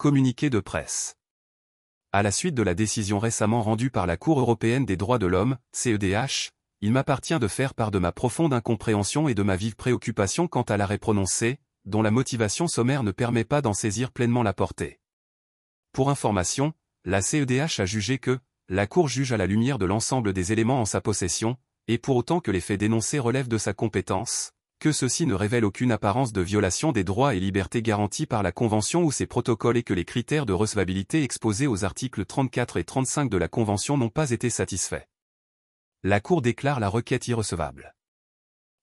Communiqué de presse. À la suite de la décision récemment rendue par la Cour européenne des droits de l'homme, CEDH, il m'appartient de faire part de ma profonde incompréhension et de ma vive préoccupation quant à l'arrêt prononcé, dont la motivation sommaire ne permet pas d'en saisir pleinement la portée. Pour information, la CEDH a jugé que, la Cour juge à la lumière de l'ensemble des éléments en sa possession, et pour autant que les faits dénoncés relèvent de sa compétence, que ceux-ci ne révèlent aucune apparence de violation des droits et libertés garantis par la Convention ou ses protocoles et que les critères de recevabilité exposés aux articles 34 et 35 de la Convention n'ont pas été satisfaits. La Cour déclare la requête irrecevable.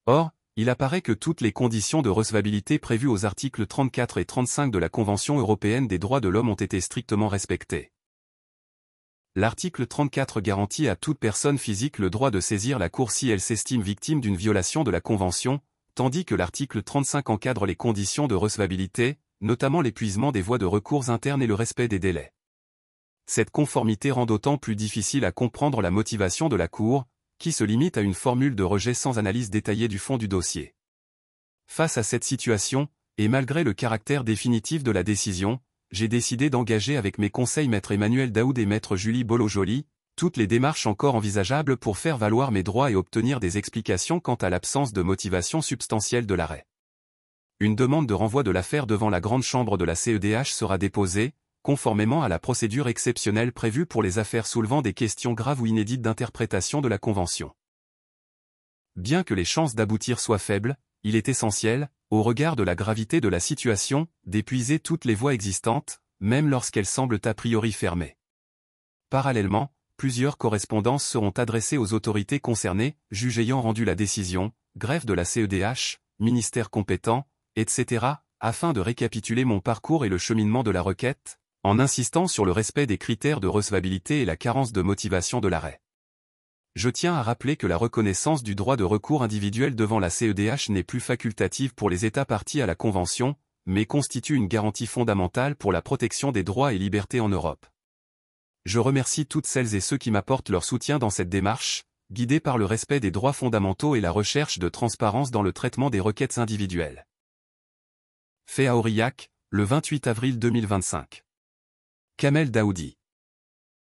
Or, il apparaît que toutes les conditions de recevabilité prévues aux articles 34 et 35 de la Convention européenne des droits de l'homme ont été strictement respectées. L'article 34 garantit à toute personne physique le droit de saisir la Cour si elle s'estime victime d'une violation de la Convention, tandis que l'article 35 encadre les conditions de recevabilité, notamment l'épuisement des voies de recours internes et le respect des délais. Cette conformité rend d'autant plus difficile à comprendre la motivation de la Cour, qui se limite à une formule de rejet sans analyse détaillée du fond du dossier. Face à cette situation, et malgré le caractère définitif de la décision, j'ai décidé d'engager avec mes conseils Maître Emmanuel Daoud et Maître Julie Bolo-Joly, toutes les démarches encore envisageables pour faire valoir mes droits et obtenir des explications quant à l'absence de motivation substantielle de l'arrêt. Une demande de renvoi de l'affaire devant la grande chambre de la CEDH sera déposée, conformément à la procédure exceptionnelle prévue pour les affaires soulevant des questions graves ou inédites d'interprétation de la Convention. Bien que les chances d'aboutir soient faibles, il est essentiel, au regard de la gravité de la situation, d'épuiser toutes les voies existantes, même lorsqu'elles semblent a priori fermées. Parallèlement, plusieurs correspondances seront adressées aux autorités concernées, juges ayant rendu la décision, greffe de la CEDH, ministère compétent, etc., afin de récapituler mon parcours et le cheminement de la requête, en insistant sur le respect des critères de recevabilité et la carence de motivation de l'arrêt. Je tiens à rappeler que la reconnaissance du droit de recours individuel devant la CEDH n'est plus facultative pour les États parties à la Convention, mais constitue une garantie fondamentale pour la protection des droits et libertés en Europe. Je remercie toutes celles et ceux qui m'apportent leur soutien dans cette démarche, guidée par le respect des droits fondamentaux et la recherche de transparence dans le traitement des requêtes individuelles. Fait à Aurillac, le 28 avril 2025. Kamel Daoudi.